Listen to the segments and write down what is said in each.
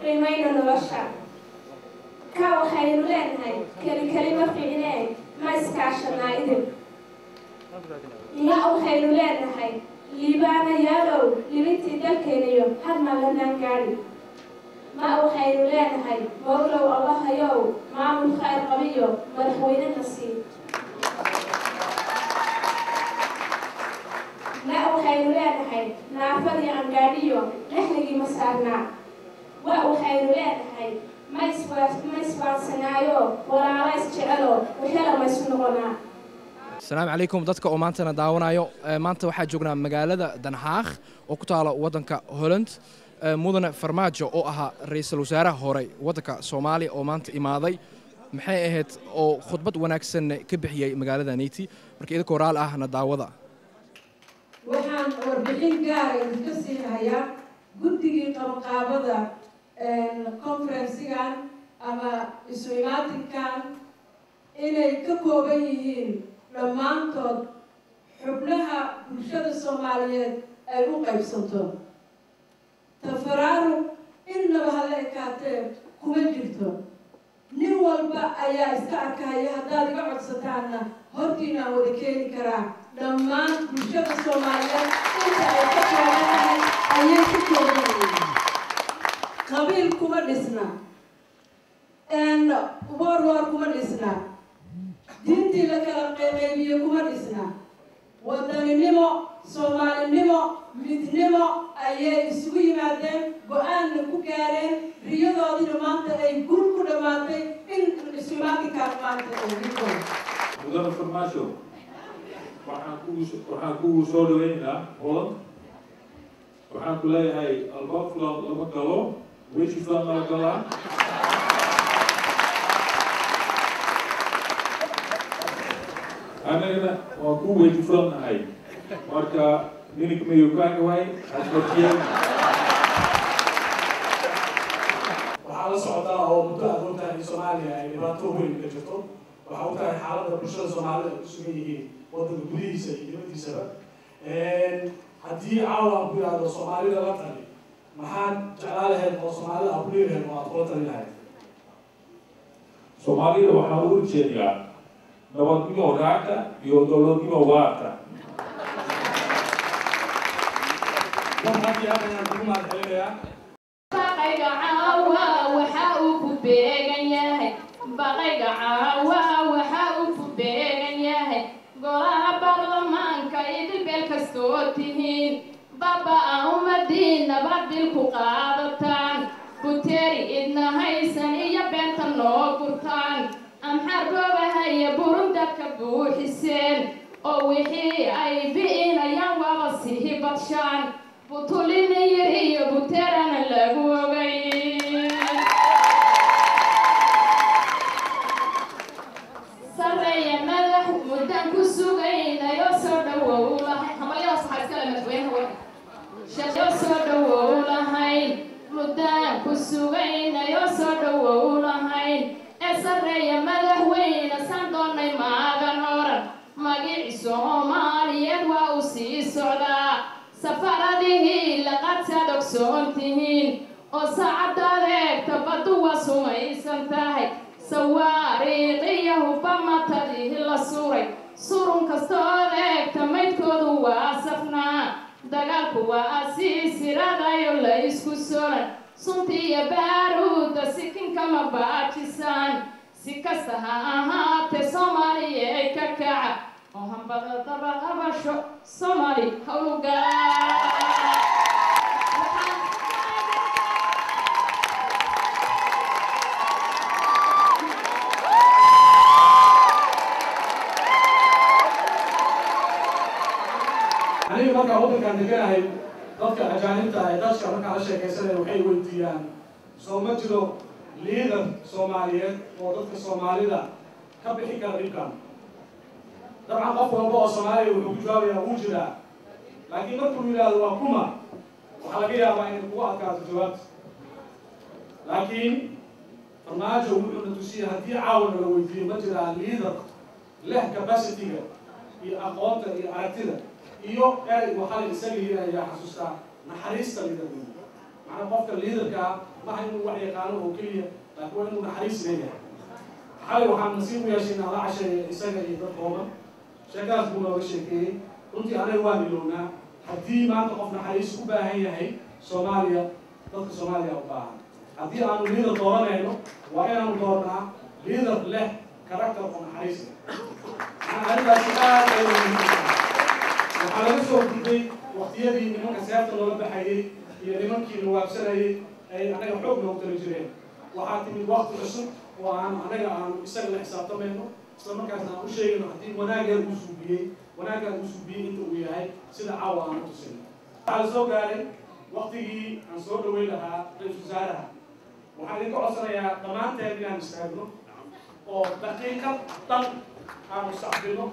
qiimayno nolosha ka waxaynu leenahay kelima fiicneen ma iskaashanaa idin la waxaynu leenahay liibaanayaalow libintii dalkeenayo hadna lanaan gaadhi ma waxaynu leenahay mawlow allahayow maamul khayr qabiyo madaxweyne nasiib la waxaynu leenahay naafadii angaadhiyo lexligii ma saarnaa wa waxaynu leenahay ma iswaansanaayo walaala isjecelo wixela ma isu noqonaa. السلام عليكم dadka oo maantana daawanayo maanta waxa joognaa magaalada Den Haag oo ku taala wadanka Holland mudane Farmaajo oo ahaa ra'iisul wasaaraha hore wadanka Soomaaliya oo maanta imaaday maxay ahayd oo khudbad wanaagsan ka bixiyay magaalada Neyti markii idin koraal ahna daawada waxaan warbixin gaar ah ka siinayaa guddigii qabanqaabada conference-gan ama isu imaatinkan inay ka kooban yihiin dhammaantood xubnaha bulshada Soomaaliyeed ay u qaybsanto tafaraaruq innaba hala ekaatee kuma jirto nin walba ayaa iska arkaya haddaad iga codsataanna hortiina wada keeni karaa dhammaan bulshada Soomaaliyeed inta ay ka koobantahay ayay ku kooban yihiin qabiil kuma dhisna war kuma dhisna diintii la kala qaybiyo kuma dhisna wadaninimo Soomaalinimo midnimo ayay isugu yimaadeen go'aanna ku gaareen riyadoodina maanta ay guul ku dhamaatay in isu imaatinka maanta ay jiraan. mudane Farmaajo waxaan kugu soo dhaweynaa Holland waxaan ku leeyahay albaab fulan lama galo weji fulan lama galaa anagana waa ku weji fulan nahay marka ninka mayo kaaga waay asbatiyeen waxaa la socdaa oo muddo aad ogtahay in Soomaaliya ay dhibaato weyn ka jirto waxaa ogtahay xaaladda bulshada Soomaalida ay sugan yihiin wadanka gudihiisa iyo dibadiisaba haddii caawa aan ku yidhaahdo Soomaalida la tali maxaan jeclaa lahayd oo Soomaalida aan ku leeyahay oo aad kula tali lahayd Soomaalida waxaan ugu jeedaa nabadnimo raacda iyo dowladnimo waarta baqayga caawa waxa uu ku beegan yahay baqayga caawa waxa uu ku beegan yahay golaha baarlamaanka idil beel kastoo tihiin baba umadiina badil ku qaadataan buteeri idna haysan iyo beenta noo gurtaan amxar goobahaya burundadka buuxiseen oo wixii ay bi'inayaan waaba sii badshaan butulina yar iyo buteerana lagu ogay sareeya madax muddan ku sugaynayo soo dhawow lahayn hamalyadas waxaa iskale madaxweynaha shaqo soo dhawow lahayn muddan ku sugaynayo soo dhawow lahayn sareeya madaxweyne san doonay maagan oran magici Soomaaliyeed waa u sii socdaa safaradihii laqadsaad ogsoon tihiin oo saacadaad eegta baddu waa sumaysan tahay sawaariiqiyo hubba matadii la suray surun kastood eegta maydkoodu waa safnaa dagaalku waa sii siradayo la isku solan suntiiyo baaruudda sikinkama baajisaan si kasta ha ahaatee Soomaaliya ay ka kaca oo hambada daba qabasho Soomaali hawlgala aniga markaa wadankan deganahay dadka ajaanibta ay dadka markaa la sheekaysanaya waxay weydiiyaan soo ma jiro liidar Soomaaliyeed oo dadka Soomaalida ka bixi kara dhibkan dabcan qof walba oo Soomaaliya wuxuu ku jawaabayaa wuu jiraa laakiin markuu yidhaahdo waa kuma waxaa laga yaabaa inay kugu adkaato jawaabta laakiin Farmaajo wuxuu na tusiyay haddii caawana la weydiiyo ma jiraa liidar leh capacity-ga iyo aqoonta iyo aragtida iyo waxaa la isaga yidhaahdaa xasuustaa naxariista liidarnimo macnaha qofka liidarka maha inuu wax yaqaano oo keliya laakiin waa inuu naxariis leeyahay xalay waxaan nasiib u yeeshay inaan la casheeyo isaga iyo dad kooban sheekadaas buu nooga sheekeeyey runtii anaga waan ilownaa haddii maanta qof naxariis u baahan yahay soomaaliya dadka soomaaliya u baahan haddii aanu liidar dooranayno waa inaanu doornaa liidar leh karakter oo naxariis leh arrintaasi aad ay muhiim waxaa laga soo gudbay waqtiyadii nimanka seefta loola baxayay iyo nimankii la waabsanayay ay anaga xoog noogu tala jireen waxaa timid waqti cusub oo anaga aanu isaga la xisaabtamayno isla markaasna aan u sheegayno haddii wanaaggeeda uu suubiyey inta uu yahay sida caawa aan u tusin waxaa la soo gaaray waqtigii aan soo dhaweyn lahaa ra-iisul wasaaraha waxaan idinka codsanayaa dhammaanteen inaan istaagno oo daqiiqad dhan aanu sacbino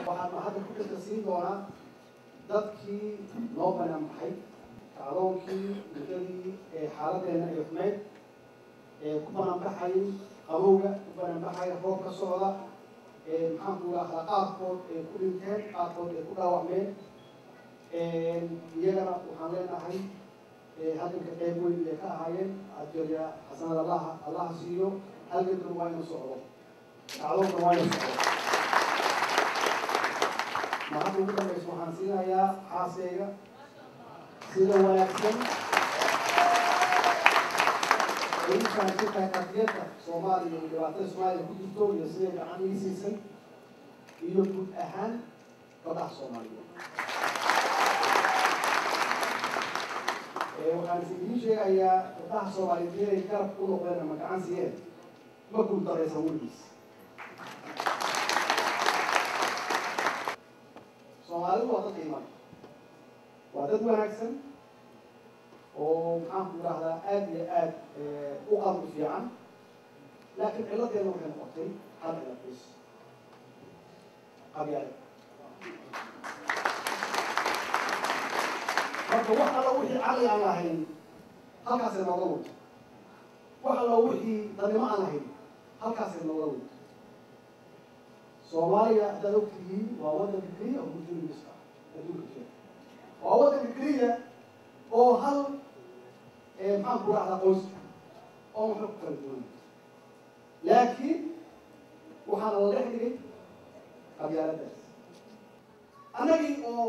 waxaan hadda ku kasasiin doonaa dadkii noo banaanbaxay kacdoonkii muddadii xaaladeena ay xumeyd ku banaanbaxayay qabowga ku banaanbaxaya roob ka socda maxaanku idhahdaa qaarkood ay ku dhinteen qaarkood ay ku dhaawacmeen iyagana waxaan leenahay halganka qayb weyn ay ka ahaayeen ajariya xasanad allaha siiyo halgankan waa ina socdo kacdoonkan waa ina socdo maxadda ugu dambaysa waxaan siinayaa xaaseyga sida wanaagsan intaan ku tahay qadiyadda soomaaliya iyo dhibaatada soomaaliya ku jirto iyo siday gacan ii siisay iyo guud ahaan gabdhaha soomaaliyeed waxaan idiin sheegayaa gabdhaha soomaaliyeed inay garab u noqdeen ama gacan siiyeen ma guul daraysan weligiis soomaalidu waa dad qiiman waa dad wanaagsan oo maxaanku idhahdaa aada iyo aad u qalbi fiican laakiin ciladeena waxay noqotay hal cilad bis qabyaale marka wax alla wixii caqli aan lahayn halkaasay nooga wunto wax alla wixii danimo aan lahayn halkaasay nooga wunto soomaaliya haddaad ogtihiin waa waddanka keliya oo mujrimiska adduunka jira waa waddanka keliya oo hal maxaanku idhahdaa qoyska oo waxba ku kala duwan laakiin waxaana la dhex dhigay qabyaaladaas annagii oo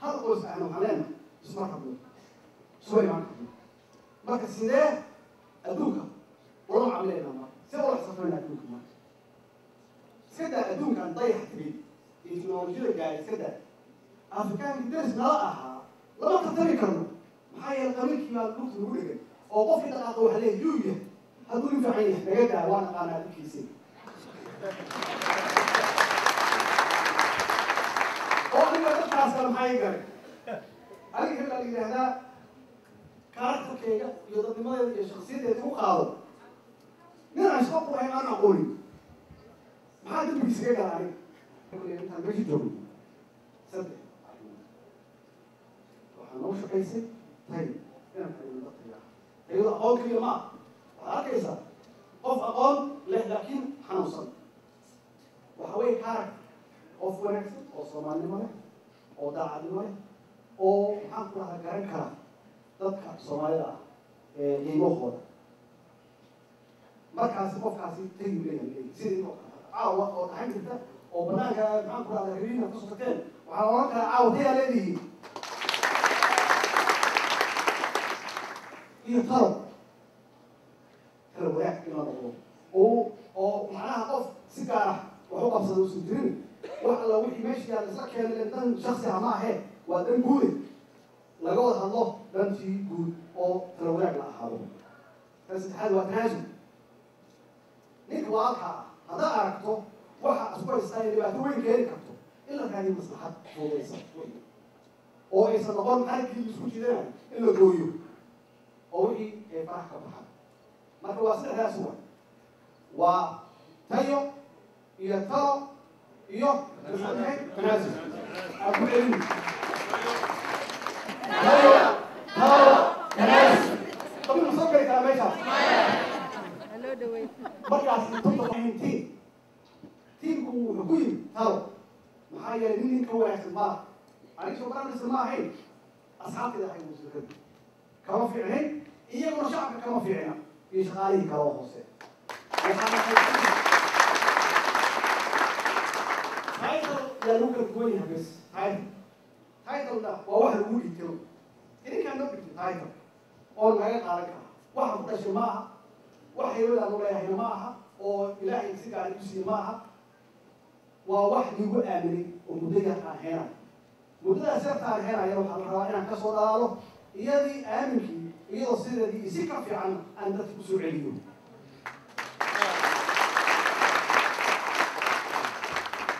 hal qoys ahna waxaan leenahay isma rabno isma imaan karno marka sidee adduunka ula macamilaynaa marka see ula xisafayna adduunka marka iska daa adduunkan dayax tegay iyo teknolojiyada gaaray iska daa afrikaankii daris nala ahaa lama tartami karno maxaa yeele qabiilkii baa lugta lagu dhegay oo qofkii dhaqaaqa waxa leeyahay yuu yahay hadduu nin fiican yahay naga daa waa naqaanaa adinkiisii oo aniga dadkaas kale maxaa ii garay aniga hebaa la yidhaahdaa karakterkeyga iyo dadnimadeeda iyo shaksiyadeeda u qaado nin aan shaqo ku lahayn aan aqoonin maxaa dambigiisa ka gala aniga intaan meesha joogno saddex waxaa noo shaqaysay tay inaan xayiino dadkayga iyadoo aqoon keliya ma ah waxaad arkaysaa qof aqoon leh laakiin xanuunsan waxa weeye karakter qof wanaagsan oo soomaalinimo leh oo daacadnimo leh oo maxaan ku dhahaa garan kara dadka soomaalida ah qiimahooda markaasi qofkaasi tagi leeyahay sidii caawa oo dhaxan jirta oo banaanka maxaan ku dhahdaa hiriina ka sokateen waxaa oran karaa caawa tayaa leedihiin iyo talo wanaag in la noqdo oo macnaha qof si gaar ah wax u qabsada usan jirin wax alla wixii meesha yaalla isla keenay dan shaksi ah ma ahee waa dan guude laga wada hadlo dantii guud oo talo wanaag la ahaado tan saddexaad waa tanaasul ninka waalka ah haddaad aragto waxa isku haystaa inay dhibaato weyn keeni karto in la raadiyo maslaxad fududaysa oo aysan noqon xarigii isku jidanayo in la gooyo oo wixii ay farax ka baxaan marka waa saddexdaas waa tayo iyo talo iyo tanaasul aan ku celin طب المسؤول كلام ايش مركز تطلع تيم وحكومي ترى محايا لين كوا يحسبها أنا شو برا نسمعها هين أصحاب كذا حيقولوا سكر كم في عين يقولوا شعب كم في عينه يشغالي كوا حسين هاي لو كنت قوي بس هاي ده وواحد يقول يتلو إذا كان نبي هاي أول ما يقال لك واحد بتشي معها واحد يقول أنا ولا هنا معها أو إلهي يمسك على يمسك معها وواحد يقول آمني ومدير هنا مدير سيرت هنا يروح على رأينا كسر داره يدي آمنك يدي الصيدة دي يسكر في عنا أن تتبسوا عليهم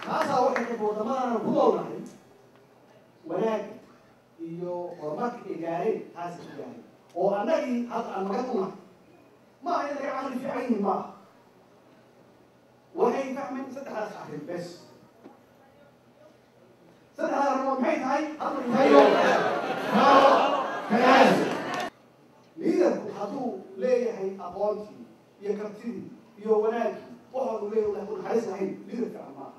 هذا واحد يقول ما أنا بقول له ولكن iyo horumarka ay gaareen taasi ku gaareen oo annagii hadda aan magaduna ma aha inay caqli fiican yihiin maaha waxay fahmeen saddexdaas arrin bes saddexdaas arrimood maxay tahay liidarku hadduu leeyahay aqoontii iyo kartidii iyo wanaagii waxaanu leeyahay naxariis lahayn liidar fiican maaha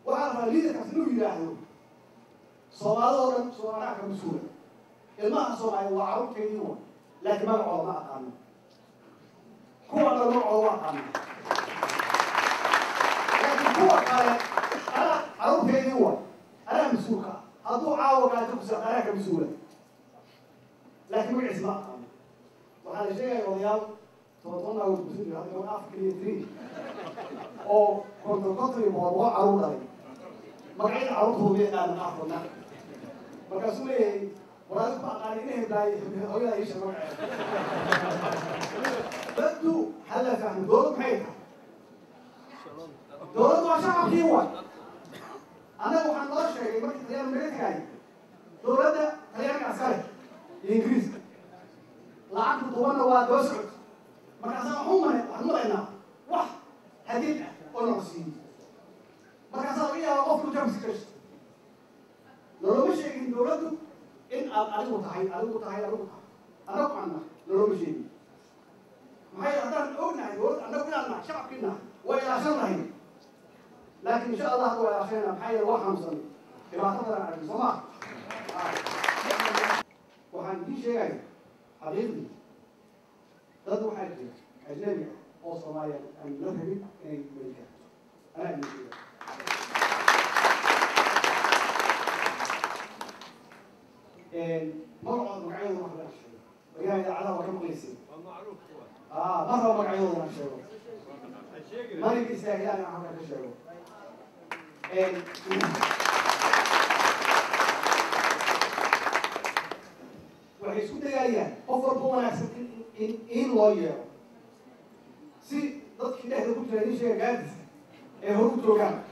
waxaa rabaa liidarkaas inuu yidhaahdo Somalia Somalia كم سورة، الماء Somalia وعروض كينيون، لكن ما العلماء قانون. هو العلماء قانون. لكن هو قال أنا عروض كينيون، أنا مسؤولة، أضو عاو قاعد تقصد أنا كم سورة. لكن ما اسمه قانون. وهذا شيء يقوليان توصلنا وتبصير هذا يوم أفكاري تري. أو كنت يبغى عروض عليه. ما قاعد عروضه بيننا نأخذنا. markaasuu leeyahay waraad ku aqaan inay daay hooyada ay shaqo dadku hal fahmo dowlad maxay tahay dowlad waa shacabkii waa anagu waxaan loo sheegay markii taliyaan naga tagay dowladda talyaanka askari iyo ingiriiska lacagtu dubanna waa daba socod markaasaa waxaan maraynaa wax hadiid ah oo noo siiyey markaasaa laga yaaba qofku jamsi kashta لو مش يجي دولته إن ألقوا تحي أنا كنا لو مش يجي ما هي أنا أقولنا يقول أنا كنا شعب كنا وإلى شرنا هنا لكن إن شاء الله هو عشان محيي الواحد مصلي يبقى تقدر على السماع وهندي شيء حبيبي ضد واحد أجنبي أو صومالي أن نذهب إلى أمريكا أنا أمريكا مرة مقعيض مرة لا شيء ويا إذا على وكم قيسي المعروف هو مرة مقعيض لا شيء ما لي كيسي أنا عم أشيء وحيسكت جاليا أفضل بوانا إن لوير سي ضد كده هذا كنت لاني شيء جاد هو تروجان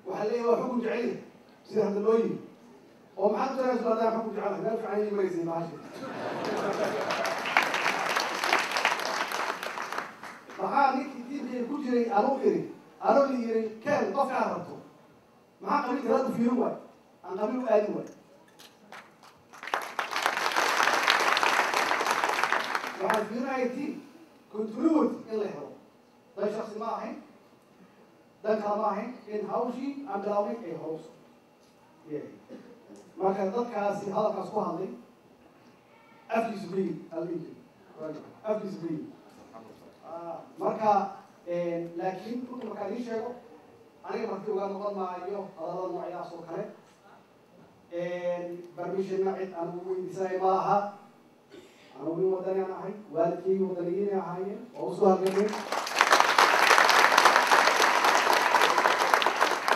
وحليه وحكم جعله سير هذا اللوي ومحمد رسول الله حكم جعله لا في عيني مريض ما عشان فحالي كتير كجري أروح يري كان طفع عرفته مع قبيل رد في روى عن قبيل آلوى وعن في رأيتي كنت رود إلا يحرم ده شخص معه ده كلامه إن هاوشي أم دلاوي أي هاوس ما كان ضد كاسي هذا كاسوها لي أفلي سبري الإنجيل أفلي سبري marka laakiin runtii markaan ii sheego aniga marti uga noqon maayo hadallada noocayaas oo kale barmishana cid aan ugu weydiisanay ma aha anugu nin wadaniaan ahay waalidkaygi wadaniyiinay ahaayeen oo usoo halgamay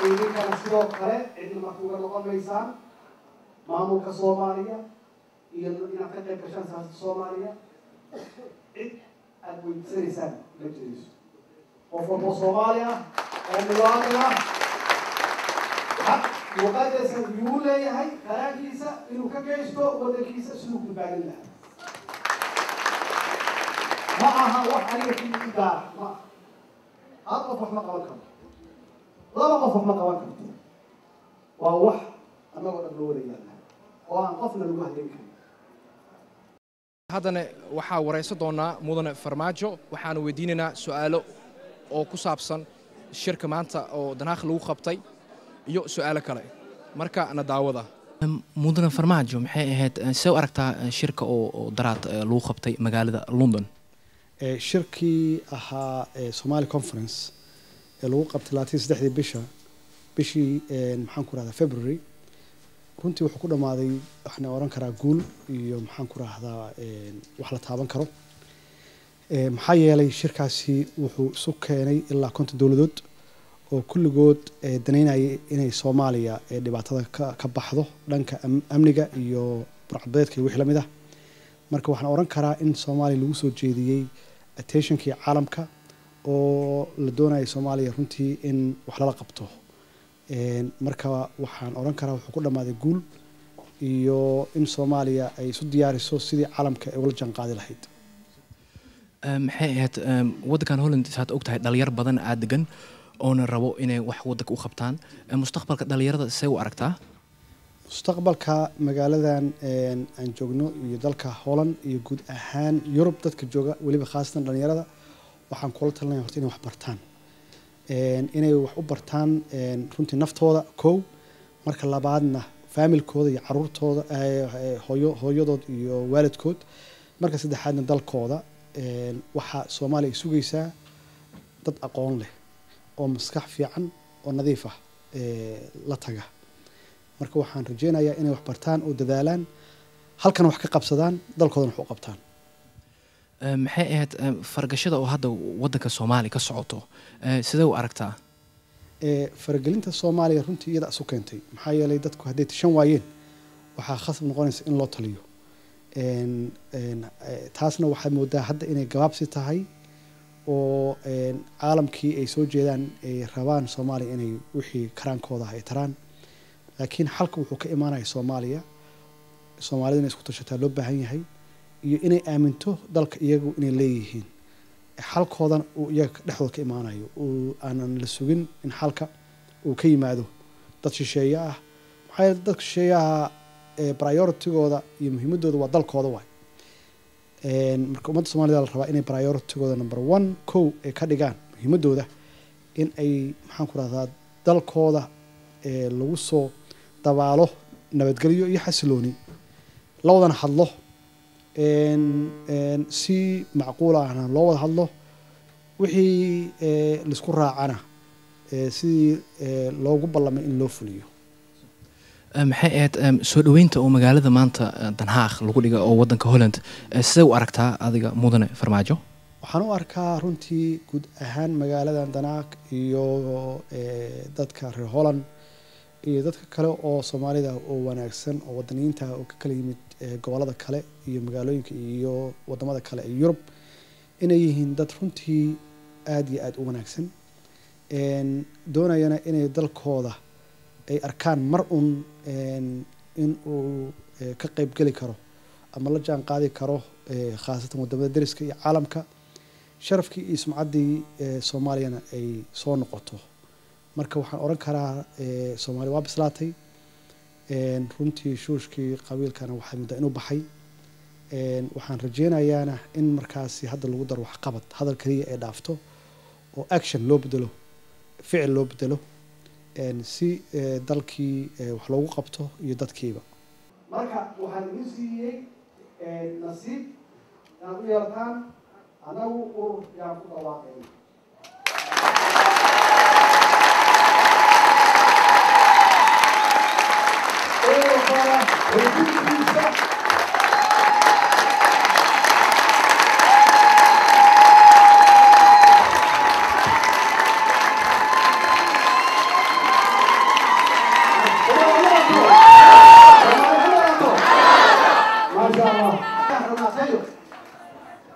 idinkana sidoo kale cidna marti uga noqon maysaan maamulka soomaaliya iyo inaad ka qayb gashaan siyaasada soomaaliya cid aad weydiisanaysaan ma jirayso qof walba Soomaaliya oo muwaadin ah xaq muqadas yuu leeyahay qaraagiisa inuu ka geysto wadankiisa siduu ku baahan lahaa ma aha wax aniga ku gaar ma أطلب وحنا قوانكم لا قف وحنا قوانكم ووح أنا أقول أبلو لي أنا وأنا قفنا المهدي haddana waxaa waraysan doonaa mudane farmaajo waxaanu weydiinaynaa su'aalo oo ku saabsan shirka maanta oo danaakh lagu qabtay iyo su'aalo kale marka na daawada mudane farmaajo maxay ahayd soo aragtaa shirka oo daraad lagu qabtay magaalada London shirkii ahaa Somali Conference ee lagu qabtay 23 bishii maxaan ku raahdaa February runtii wuxuu ku dhamaaday waxna oran karaa guul iyo maxaan ku raahdaa wax la taaban karo maxaa yeelay shirkaasi wuxuu isu keenay ilaa 50 dawladood oo kulligood daneynayay inay Soomaaliya dhibaatada ka baxdo dhanka amniga iyo barcadbeedka iyo wixii la mid ah marka waxaan oran karaa in Soomaaliya lagu soo jeediyay attentionkii caalamka oo la doonayay Soomaaliya runtii in wax la qabto marka waxaan oran karaa wuxuu ku dhamaaday guul iyo in Soomaaliya ay isu diyaariso sidii caalamka ay wada janqaadi lahayd maxay ahayd waddankan Holland saad ogtahay dhalinyaro badan aad degan oo rabo inay wax waddanka u qabtaan mustaqbalka dhalinyarada say u aragtaa mustaqbalka magaaladan aan joogno iyo dalka Holland iyo guud ahaan Europe dadka jooga waliba khaasatan dhalinyarada waxaan kula talinayaa horta inay wax bartaan inay wax u bartaan runtii naftooda koow marka labaadna familkooda iyo caruurtooda hooyadood iyo waalidkood marka saddexaadna dalkooda waxa Soomaaliya sugaysaa dad aqoon leh oo maskax fiican oo nadiif ah la taga marka waxaan rajeynayaa inay wax bartaan oo dadaalaan halkan wax ka qabsadaan dalkoodana wax u qabtaan maxay ahayd fargashada oo hadda waddanka Soomaaliya ka socoto sidee u aragtaa fargelinta Soomaaliya runtii iyada isu keentay maxaa yeelay dadku hadday tashan waayeen waxaa khasab noqonaysa in loo taliyo taasna waxay moodaa hadda inay gabaabsi tahay oo caalamkii ay soo jeedaan ay rabaan Soomaaliya inay wixii karaankooda ay taraan laakiin xalka wuxuu ka imaanaya Soomaaliya Soomaalida inay isku tashataa loo baahan yahay iyo inay aaminto dalka iyagu inay leeyihiin xalkoodan uu iyaga dhexdooda ka imaanayo oo aanan la sugin in xalka uu ka yimaado dad shisheeye ah maxay dadka shisheeyaha priority-gooda iyo muhiimadooda waa dalkooda waay marka ummadda Soomaalida la rabaa inay priority-gooda number 1 kow ay ka dhigaan muhiimadooda in ay maxaan ku raahdaa dalkooda lagu soo dabaalo nabadgelyo iyo xasilooni la wadana hadlo si macquul ahna loo wada hadlo wixii la isku raacana sidii loogu ballamay in loo fuliyo maxay ahayd soo dhaweynta oo magaalada maanta Den Haag lagu dhigo oo waddanka Holland sidee u aragtaa adiga mudane farmaajo waxaan u arkaa runtii guud ahaan magaaladan Den Haag iyo dadka reer Holland iyo dadka kale oo Soomaalida oo wanaagsan oo wadaniinta oo ka kala yimid gobolada kale iyo magaalooyinka iyo wadamada kale ee Europe inay yihiin dad runtii aad iyo aad u wanaagsan doonayana inay dalkooda ay arkaan mar in uu ka qayb gali karo ama la jaan qaadi karo khaasatan wadamada dariska iyo caalamka sharafkii iyo sumcaddii Soomaaliyana ay soo noqoto marka waxaan oran karaa Soomaaliya waa bislaatay runtii shuushkii qabiilkana waxay muddo inuu baxay waxaan rajeynayaana in markaasi hadda lagu daro wax qabad hadal kaliya ee dhaafto oo action loo bedelo ficil loo bedelo si dalkii wax loogu qabto iyo dadkiiba marka waxaan idin siiyey nasiib inaad u yeeltaan anagu urur yaan ku dhawaaqayna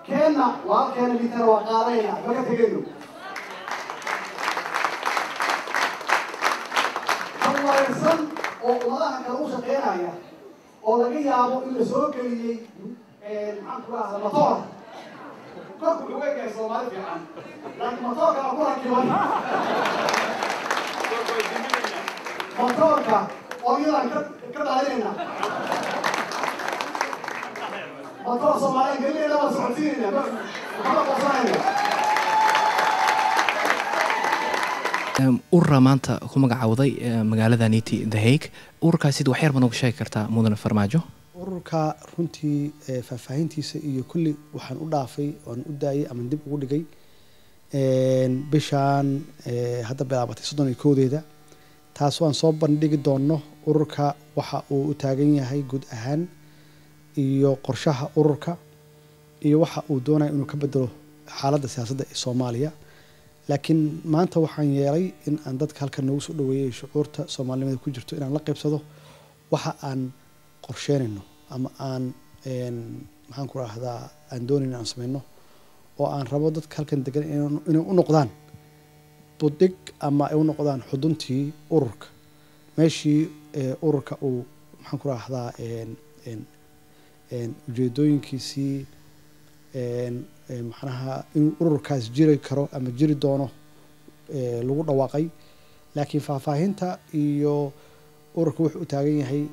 كنا وكان اللي ترى وقارينا ما كتجنوا الله يرسل والله كانوا شقينا oo laga yaabo in la soo galiyay maxaan ku raahdaa motor كل لغة جاي سومالي في عام لكن مطورك أقول لك يوم مطورك أويلا كده علينا مطور سومالي قال لي لا مسعودين ما قصاينا urura maanta ku magacawday magaalada Niti The Hague ururkaasi wax yar ma nooga sheegi kartaa mudane Farmaajo ururka runtii faahfaahintiisa iyo kulli waxaan u dhaafay oo u daayay ama dib ugu dhigay bishaan hadda bilaabatay 31deeda taas waan soo bandhigi doono ururka waxa uu u taagan yahay guud ahaan iyo qorshaha ururka iyo waxa uu doonayo inuu ka bedelo xaaladda siyaasadda ee Soomaaliya laakiin maanta waxaan yeelay in aan dadka halkan noogu soo dhaweeyay shucuurta Soomaalida ku jirto inaan la qaybsado waxa aan qorsheynayno ama aan maxaan ku raahdaa aan doonayno aan sameeyno oo aan rabo dadka halkan degan inay u noqdaan budig ama ay u noqdaan xuduntii ururka meeshii ururka uu maxaan ku raahdaa ujeedooyinkiisii maxnaha in ururkaas jiri karo ama jiri doono lagu dhawaaqay laakiin faahfaahinta iyo ururka wuxuu u taagan yahay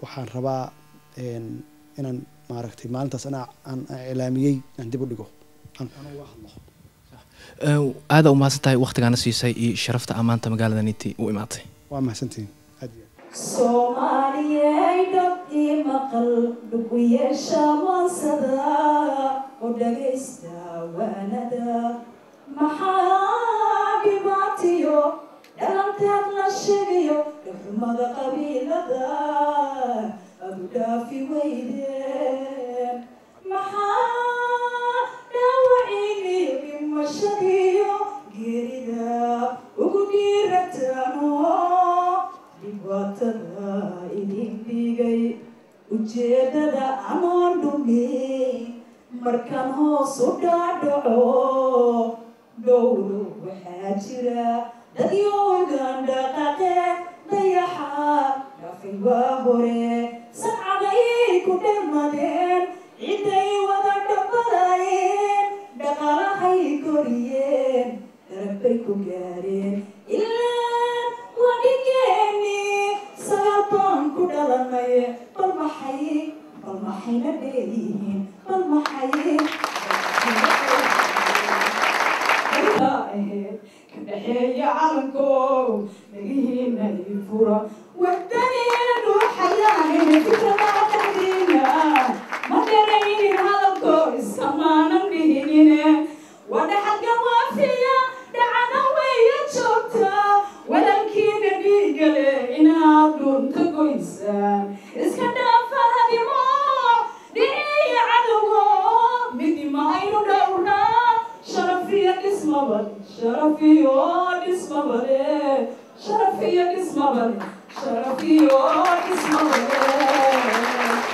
waxaan rabaa inaan maaragtay maalintaas aan ilaamiyay aan dib u dhigo aada u mahadsantahay waqtigaana siisay iyo sharafta amaanta magaalada Niti u imaatay waa mahadsantihiin Soomaaliyeed dad maqal dhuguyeesha mansada oo dhageysta waanada maxaa dhibaatiyo dhalanteed la sheegayo dhexumada qabiilada adu dhaafi weydeen maxaa dhaawaciniyo dhimashadiyo geerida ugu dhiirataano dhibaatada idin dhigay ujeedada anoon dhumin markaan hoos u dhaadhaco dhowro waxaa jira dadyoogan dhaqaqe dayaxa dhafay waa hore sancaday ku dhermadeen ciday wada dhabalayeen dhaqaalahay koriyeen darabbay ku gaareen ilaa wadigeeni sababaan ku dhalanay bal maxayna dheeyihiin bal maxay كدحية عالمكو نجينا يفورا وحدانين وحيانين فكرة ما تهدينا ما درين عالمكو إسكمانا بهنين وانا حقا وافية دعنا ويا جوتا ولكن بيقلي إنا دون تقويسان إسكنا فهدي ما دي عدوه بدي ما ينو دورنا شرفية اسم بلي شرفية اسم بلي شرفية اسم بلي شرفية اسم بلي